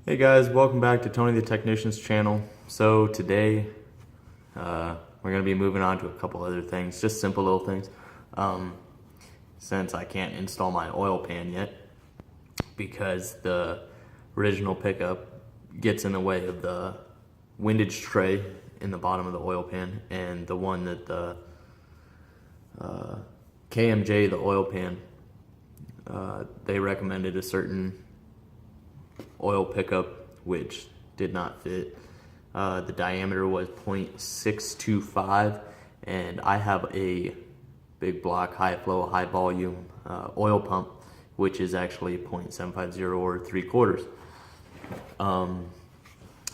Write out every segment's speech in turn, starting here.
Hey guys, welcome back to Tony the Technician's channel. So today we're going to be moving on to a couple other things, just simple little things. Since I can't install my oil pan yet because the original pickup gets in the way of the windage tray in the bottom of the oil pan, and the one that the KMJ, the oil pan, they recommended a certain oil pickup which did not fit. The diameter was 0.625, and I have a big block, high flow, high volume oil pump, which is actually 0.750 or 3/4.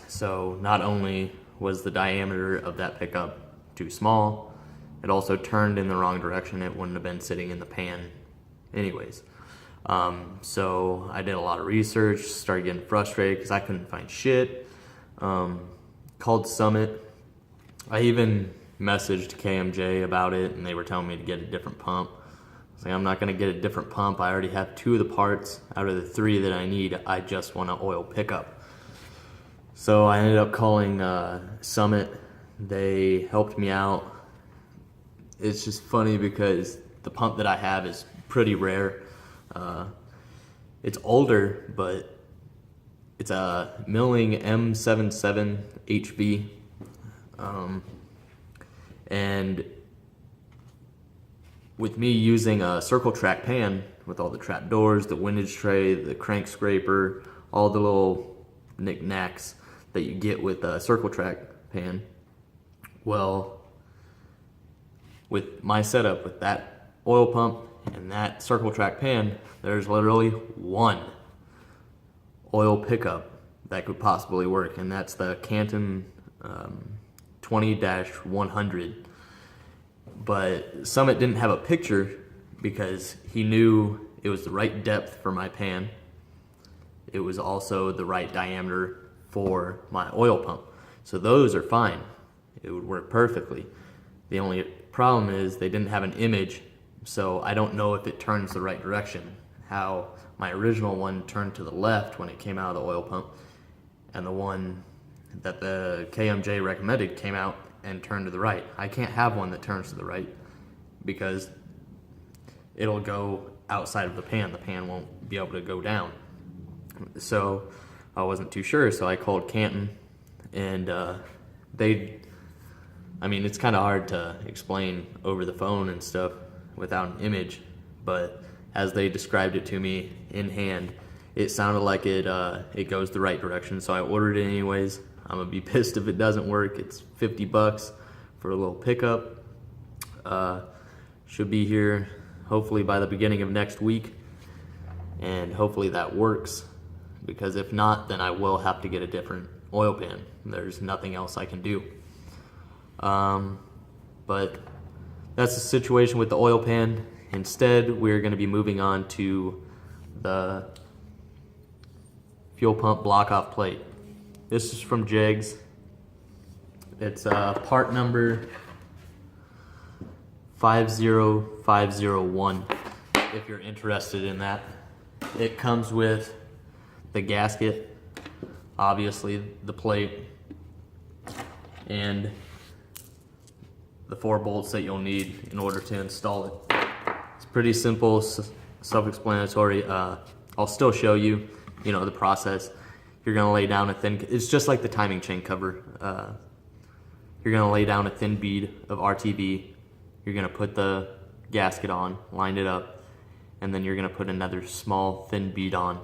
So not only was the diameter of that pickup too small, it also turned in the wrong direction. It wouldn't have been sitting in the pan anyways. So I did a lot of research, started getting frustrated because I couldn't find shit. Called Summit. I even messaged KMJ about it, and they were telling me to get a different pump. I was like, I'm not going to get a different pump. I already have 2 of the parts out of the 3 that I need. I just want an oil pickup. So I ended up calling Summit. They helped me out. It's just funny because the pump that I have is pretty rare. It's older, but it's a Milling M77 HV, and with me using a circle track pan with all the trap doors, the windage tray, the crank scraper, all the little knickknacks that you get with a circle track pan, well, with my setup with that oil pump and that circle track pan, there's literally one oil pickup that could possibly work, and that's the Canton 20-100. But Summit didn't have a picture because he knew it was the right depth for my pan. It was also the right diameter for my oil pump. So those are fine. It would work perfectly. The only problem is they didn't have an image, so I don't know if it turns the right direction. How my original one turned to the left when it came out of the oil pump, and the one that the KMJ recommended came out and turned to the right. I can't have one that turns to the right because it'll go outside of the pan. The pan won't be able to go down. So I wasn't too sure, so I called Canton, and I mean, it's kind of hard to explain over the phone and stuff without an image, but as they described it to me in hand, it sounded like it goes the right direction, so I ordered it anyways. I'm gonna be pissed if it doesn't work. It's $50 for a little pickup. Should be here hopefully by the beginning of next week, and hopefully that works, because if not, then I will have to get a different oil pan. There's nothing else I can do. But that's the situation with the oil pan. Instead, we're going to be moving on to the fuel pump block-off plate. This is from Jegs. It's part number 50501, if you're interested in that. It comes with the gasket, obviously the plate, and the 4 bolts that you'll need in order to install it. It's pretty simple, self-explanatory. I'll still show you, the process. You're gonna lay down a thin, it's just like the timing chain cover. You're gonna lay down a thin bead of RTV. You're gonna put the gasket on, line it up, and then you're gonna put another small thin bead on,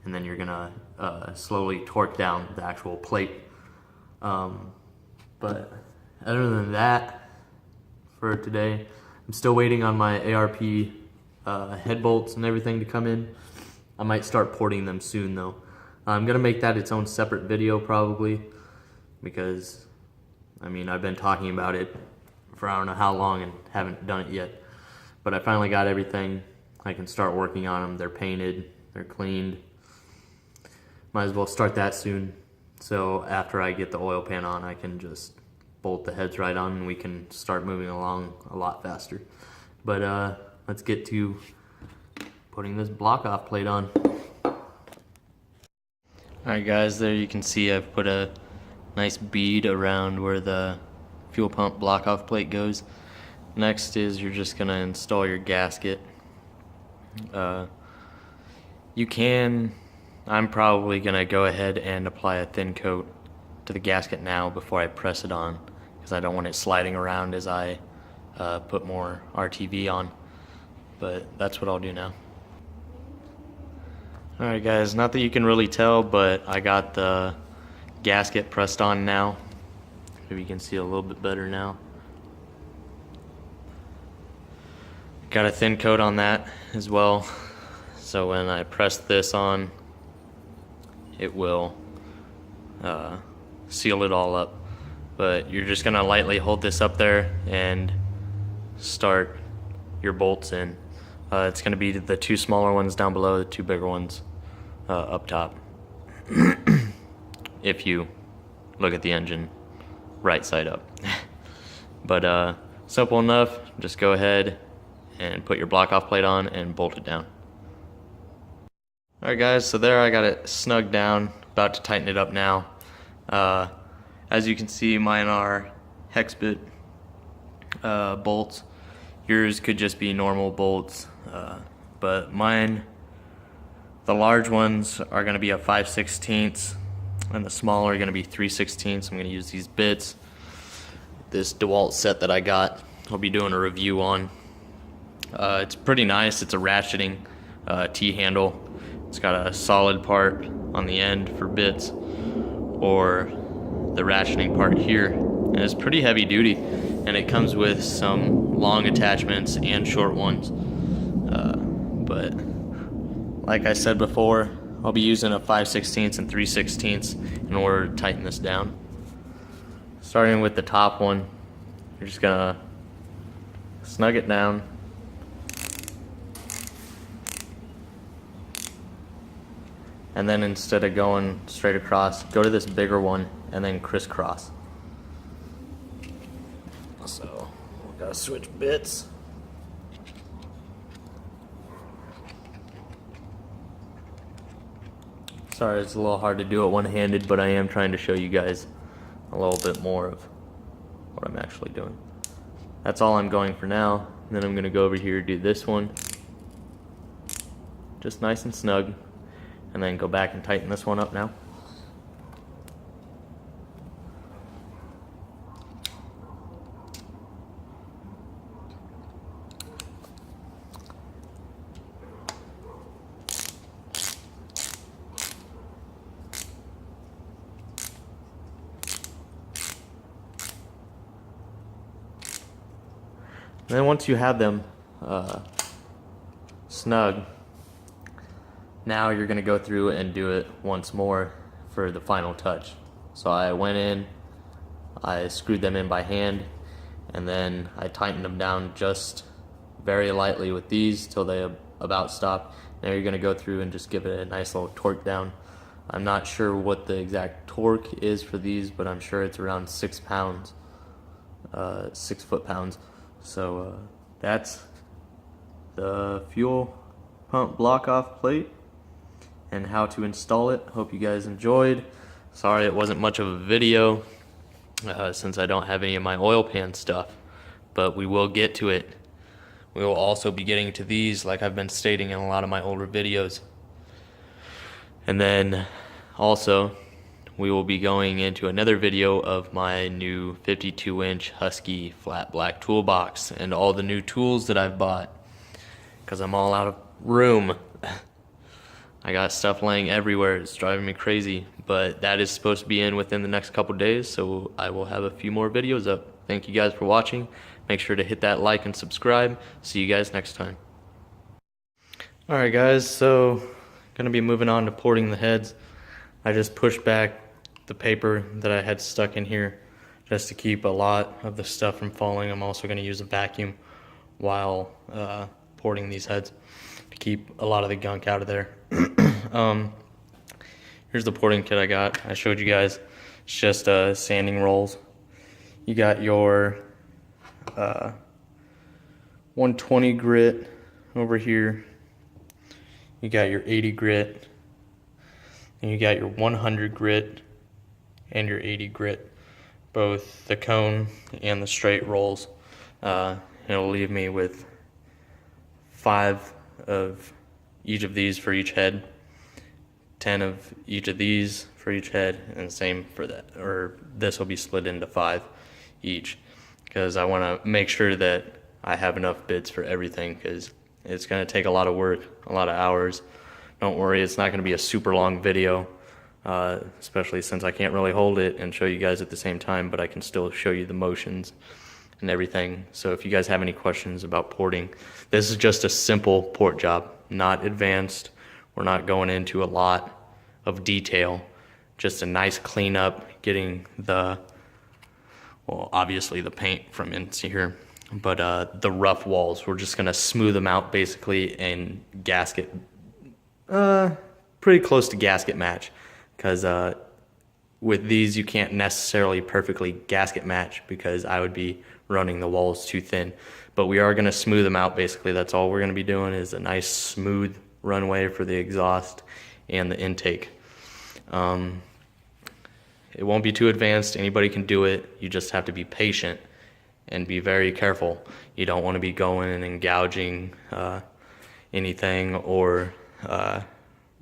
and then you're gonna slowly torque down the actual plate. But other than that, for today, I'm still waiting on my ARP head bolts and everything to come in. I might start porting them soon though. I'm gonna make that its own separate video probably, because I mean, I've been talking about it for I don't know how long and haven't done it yet. But I finally got everything. I can start working on them. They're painted, they're cleaned. Might as well start that soon. So after I get the oil pan on, I can just bolt the heads right on and we can start moving along a lot faster. But let's get to putting this block off plate on. Alright guys, there you can see I've put a nice bead around where the fuel pump block off plate goes. Next is you're just going to install your gasket. I'm probably going to go ahead and apply a thin coat to the gasket now before I press it on, because I don't want it sliding around as I put more RTV on. But that's what I'll do now. Alright guys, not that you can really tell, but I got the gasket pressed on now. Maybe you can see a little bit better now. Got a thin coat on that as well, so when I press this on, it will seal it all up. But you're just gonna lightly hold this up there and start your bolts in. It's gonna be the two smaller ones down below, the two bigger ones up top. If you look at the engine right side up. But simple enough, just go ahead and put your block off plate on and bolt it down. Alright guys, so there I got it snug down, about to tighten it up now. As you can see, mine are hex bit bolts. Yours could just be normal bolts, but mine, the large ones are going to be a 5/16 and the smaller are going to be 3/16. I'm going to use these bits. This DeWalt set that I got, I'll be doing a review on. It's pretty nice. It's a ratcheting T-handle. It's got a solid part on the end for bits, or the ratcheting part here, and it's pretty heavy duty, and it comes with some long attachments and short ones. But like I said before, I'll be using a 5/16 and 3/16 in order to tighten this down. Starting with the top one, you're just gonna snug it down. And then instead of going straight across, go to this bigger one and then crisscross. So, we gotta switch bits. Sorry, it's a little hard to do it one-handed, but I am trying to show you guys a little bit more of what I'm actually doing. That's all I'm going for now. And then I'm gonna go over here, do this one. Just nice and snug. And then go back and tighten this one up now. And then once you have them snug, now you're going to go through and do it once more for the final touch. So I went in, I screwed them in by hand, and then I tightened them down just very lightly with these till they about stop. Now you're going to go through and just give it a nice little torque down. I'm not sure what the exact torque is for these, but I'm sure it's around 6 pounds, 6 foot-pounds. So that's the fuel pump block off plate and how to install it. Hope you guys enjoyed. Sorry it wasn't much of a video since I don't have any of my oil pan stuff, but we will get to it. We will also be getting to these like I've been stating in a lot of my older videos. And then also we will be going into another video of my new 52-inch Husky flat black toolbox and all the new tools that I've bought, because I'm all out of room. I got stuff laying everywhere. It's driving me crazy, but that is supposed to be in within the next couple days, so I will have a few more videos up. Thank you guys for watching. Make sure to hit that like and subscribe. See you guys next time. Alright guys, so gonna be moving on to porting the heads. I just pushed back the paper that I had stuck in here just to keep a lot of the stuff from falling. I'm also going to use a vacuum while porting these heads to keep a lot of the gunk out of there. Here's the porting kit I got. I showed you guys. It's just sanding rolls. You got your 120 grit over here. You got your 80 grit. and you got your 100 grit and your 80 grit, both the cone and the straight rolls. It'll leave me with 5 of each of these for each head, 10 of each of these for each head, and same for that, or this will be split into 5 each, because I want to make sure that I have enough bits for everything, because it's going to take a lot of work, a lot of hours. Don't worry, it's not going to be a super long video, especially since I can't really hold it and show you guys at the same time, but I can still show you the motions and everything. So if you guys have any questions about porting, this is just a simple port job, not advanced. We're not going into a lot of detail, just a nice cleanup, getting the, well, obviously the paint from in here, but the rough walls, we're just gonna smooth them out basically and gasket, pretty close to gasket match, because with these you can't necessarily perfectly gasket match because I would be running the walls too thin, but we are gonna smooth them out. Basically that's all we're gonna be doing, is a nice smooth runway for the exhaust and the intake. It won't be too advanced, anybody can do it, you just have to be patient and be very careful. You don't want to be going and gouging anything or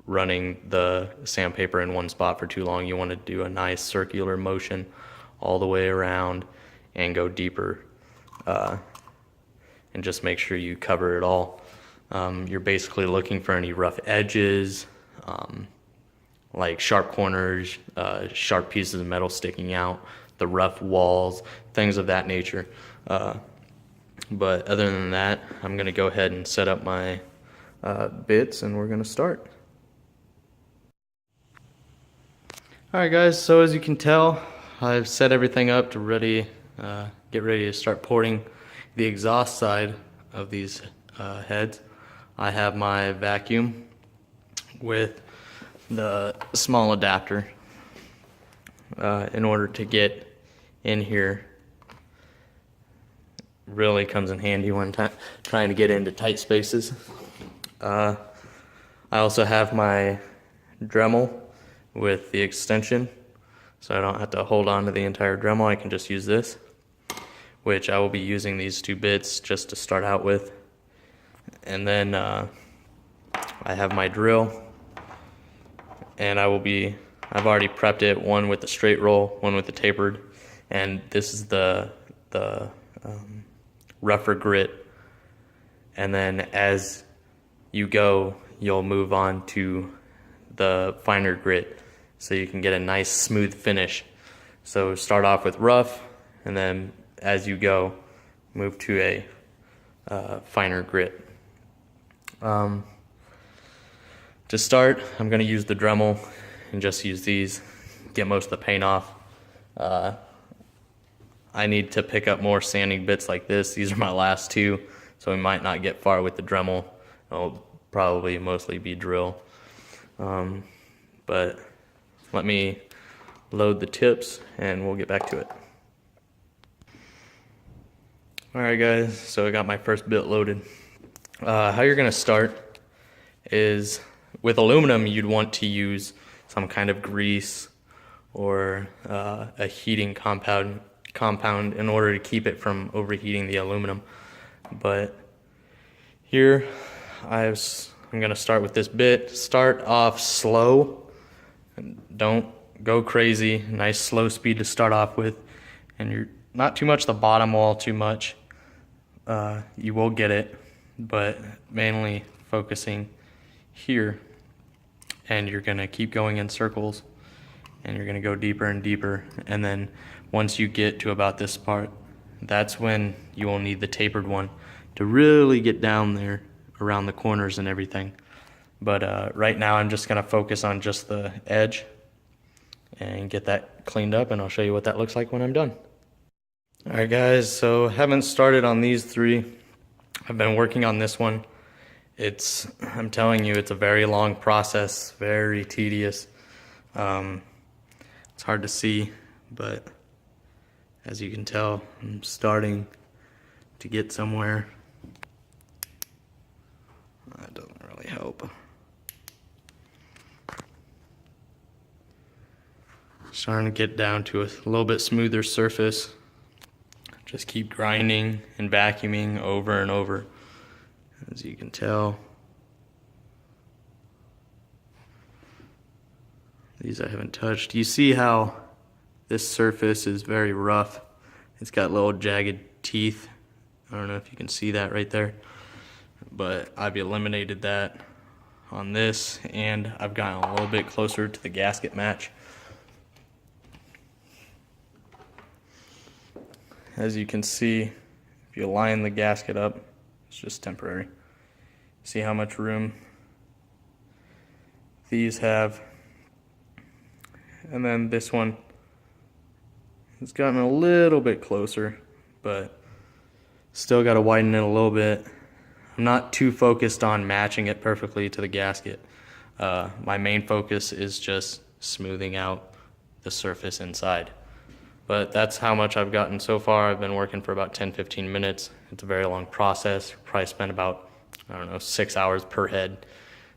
running the sandpaper in one spot for too long. You want to do a nice circular motion all the way around and go deeper, and just make sure you cover it all. You're basically looking for any rough edges, like sharp corners, sharp pieces of metal sticking out, the rough walls, things of that nature. But other than that, I'm going to go ahead and set up my bits and we're going to start. Alright guys, so as you can tell, I've set everything up to get ready to start porting the exhaust side of these heads. I have my vacuum with the small adapter in order to get in here. Really comes in handy when trying to get into tight spaces. I also have my Dremel with the extension, so I don't have to hold on to the entire Dremel. I can just use this, which I will be using these 2 bits just to start out with. And then I have my drill, and I've already prepped it, one with the straight roll, one with the tapered, and this is the rougher grit. And then as you go, you'll move on to the finer grit, so you can get a nice smooth finish. So start off with rough, and then as you go, move to a finer grit. To start, I'm going to use the Dremel and just use these, get most of the paint off. I need to pick up more sanding bits like this. These are my last 2, so we might not get far with the Dremel. It'll probably mostly be drill. But let me load the tips and we'll get back to it. Alright guys, so I got my first bit loaded. How you're going to start is, with aluminum you'd want to use some kind of grease or a heating compound in order to keep it from overheating the aluminum. But here I'm going to start with this bit. Start off slow, don't go crazy, nice slow speed to start off with, and you're not too much the bottom wall too much. You will get it, but mainly focusing here, and you're going to keep going in circles, and you're going to go deeper and deeper, and then once you get to about this part, that's when you will need the tapered one to really get down there around the corners and everything. But right now I'm just going to focus on just the edge and get that cleaned up, and I'll show you what that looks like when I'm done. Alright guys, so haven't started on these 3. I've been working on this one. I'm telling you, it's a very long process, very tedious. It's hard to see, but as you can tell, I'm starting to get somewhere. That doesn't really help. starting to get down to a little bit smoother surface. Just keep grinding and vacuuming over and over. As you can tell, these I haven't touched. You see how this surface is very rough. It's got little jagged teeth. I don't know if you can see that right there, but I've eliminated that on this, and I've gotten a little bit closer to the gasket match. As you can see, if you line the gasket up, it's just temporary. See how much room these have. And then this one has gotten a little bit closer, but still got to widen it a little bit. I'm not too focused on matching it perfectly to the gasket. My main focus is just smoothing out the surface inside. But that's how much I've gotten so far. I've been working for about 10-15 minutes. It's a very long process. Probably spent about, 6 hours per head.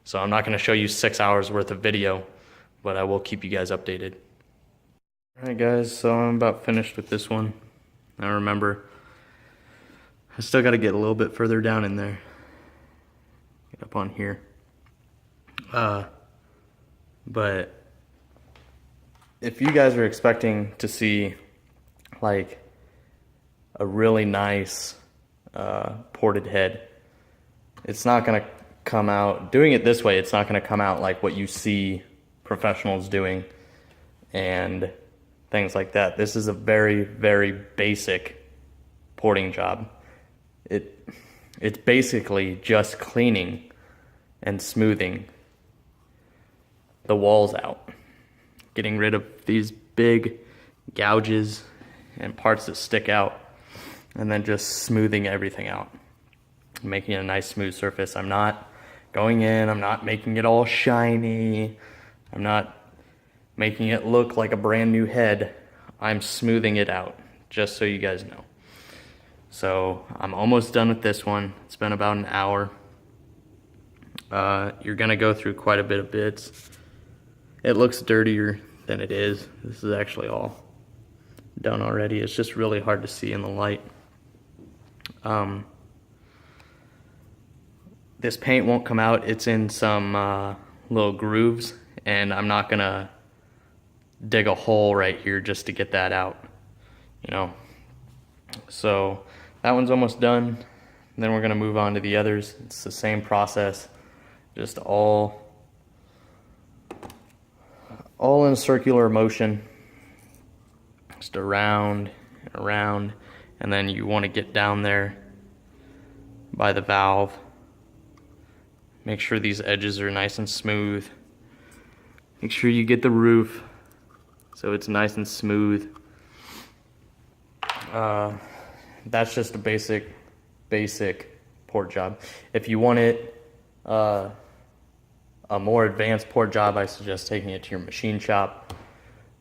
So I'm not going to show you 6 hours worth of video, but I will keep you guys updated. Alright guys, so I'm about finished with this one. Now remember, I still got to get a little bit further down in there. Get up on here. But if you guys are expecting to see like a really nice ported head, it's not going to come out, doing it this way, it's not going to come out like what you see professionals doing and things like that. This is a very, very basic porting job. It's basically just cleaning and smoothing the walls out, getting rid of these big gouges and parts that stick out, and then just smoothing everything out, making a nice smooth surface. I'm not going in, I'm not making it all shiny, I'm not making it look like a brand new head. I'm smoothing it out, just so you guys know. So I'm almost done with this one. It's been about an hour. You're gonna go through quite a bit of bits. It looks dirtier than it is. This is actually all done already. It's just really hard to see in the light. This paint won't come out. It's in some little grooves, and I'm not gonna dig a hole right here just to get that out, So that one's almost done. Then we're gonna move on to the others. It's the same process, just all in a circular motion, just around and around, and then you want to get down there by the valve. Make sure these edges are nice and smooth. Make sure you get the roof so it's nice and smooth. That's just a basic port job. If you want it a more advanced port job, I suggest taking it to your machine shop.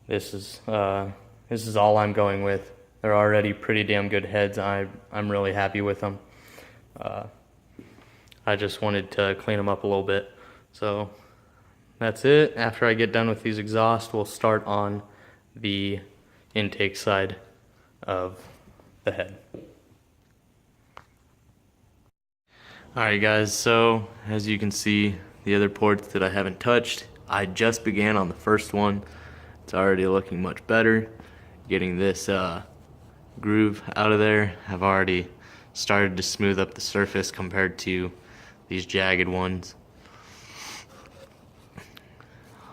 This is all I'm going with. They're already pretty damn good heads. I'm really happy with them. I just wanted to clean them up a little bit. So that's it. After I get done with these exhausts, we'll start on the intake side of the head. Alright guys, so as you can see, the other ports that I haven't touched, I just began on the first one. It's already looking much better. Getting this groove out of there, I've already started to smooth up the surface compared to these jagged ones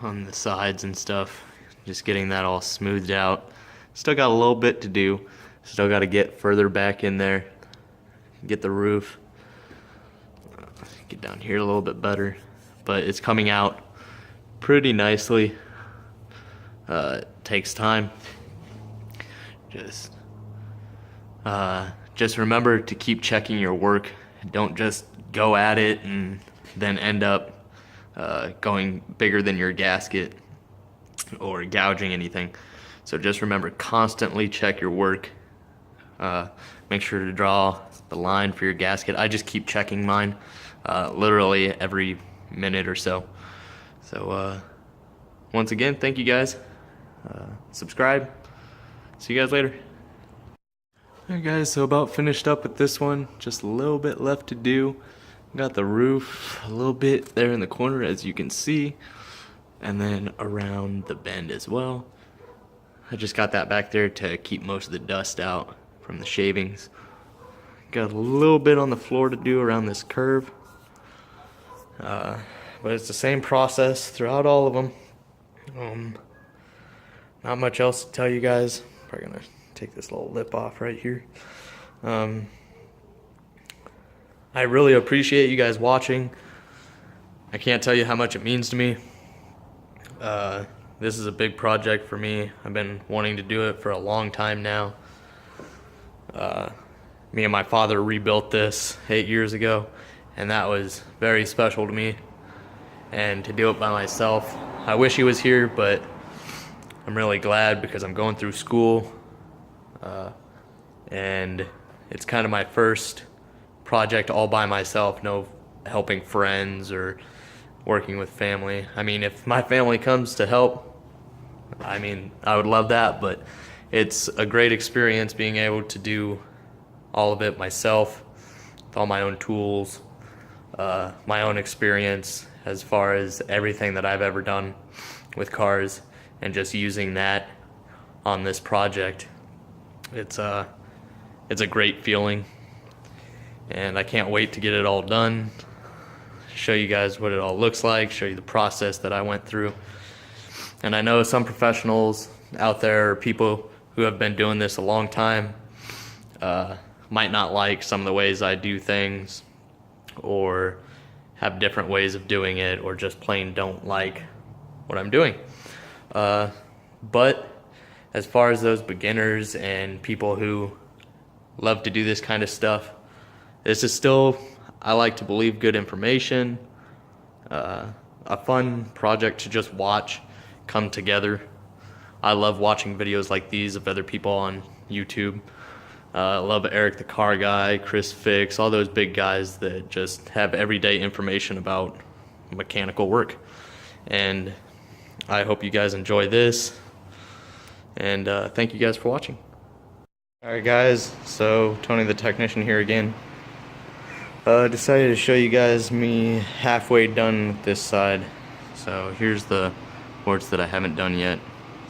on the sides and stuff. Just getting that all smoothed out. Still got a little bit to do. Still got to get further back in there, get the roof, get down here a little bit better, but it's coming out pretty nicely. It takes time. Just remember to keep checking your work. Don't just go at it and then end up going bigger than your gasket or gouging anything. So just remember, constantly check your work. Make sure to draw the line for your gasket. I just keep checking mine literally every minute or so. So once again, thank you guys. subscribe. See you guys later. Alright guys, so about finished up with this one. Just a little bit left to do. Got the roof a little bit there in the corner, as you can see, and then around the bend as well. I just got that back there to keep most of the dust out from the shavings. Got a little bit on the floor to do around this curve, but it's the same process throughout all of them. Not much else to tell you guys. Probably gonna take this little lip off right here. I really appreciate you guys watching. I can't tell you how much it means to me. This is a big project for me. I've been wanting to do it for a long time now. Me and my father rebuilt this 8 years ago, and that was very special to me. And to do it by myself, I wish he was here, but I'm really glad because I'm going through school, and it's kind of my first project all by myself, no helping friends or working with family. I mean, if my family comes to help, I mean, I would love that, but it's a great experience being able to do all of it myself, with all my own tools, my own experience as far as everything that I've ever done with cars, and just using that on this project. It's a great feeling, and I can't wait to get it all done, show you guys what it all looks like, show you the process that I went through. And I know some professionals out there, or people who have been doing this a long time, might not like some of the ways I do things, or have different ways of doing it, or just plain don't like what I'm doing. But as far as those beginners and people who love to do this kind of stuff, this is still, I like to believe, good information, a fun project to just watch come together. I love watching videos like these of other people on YouTube. I love Eric the Car Guy, Chris Fix, all those big guys that just have everyday information about mechanical work. And I hope you guys enjoy this, and thank you guys for watching. Alright guys, so Tony the technician here again. Decided to show you guys me halfway done with this side. So here's the ports that I haven't done yet,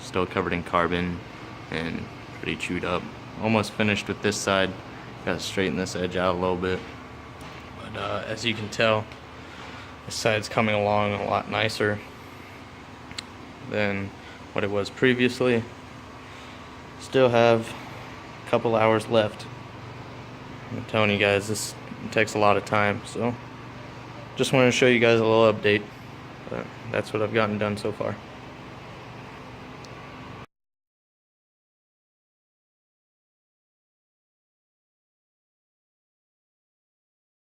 still covered in carbon and pretty chewed up. Almost finished with this side. Gotta straighten this edge out a little bit, but as you can tell, this side's coming along a lot nicer than what it was previously. Still have a couple hours left. I'm telling you guys, this takes a lot of time, so just wanted to show you guys a little update. But that's what I've gotten done so far.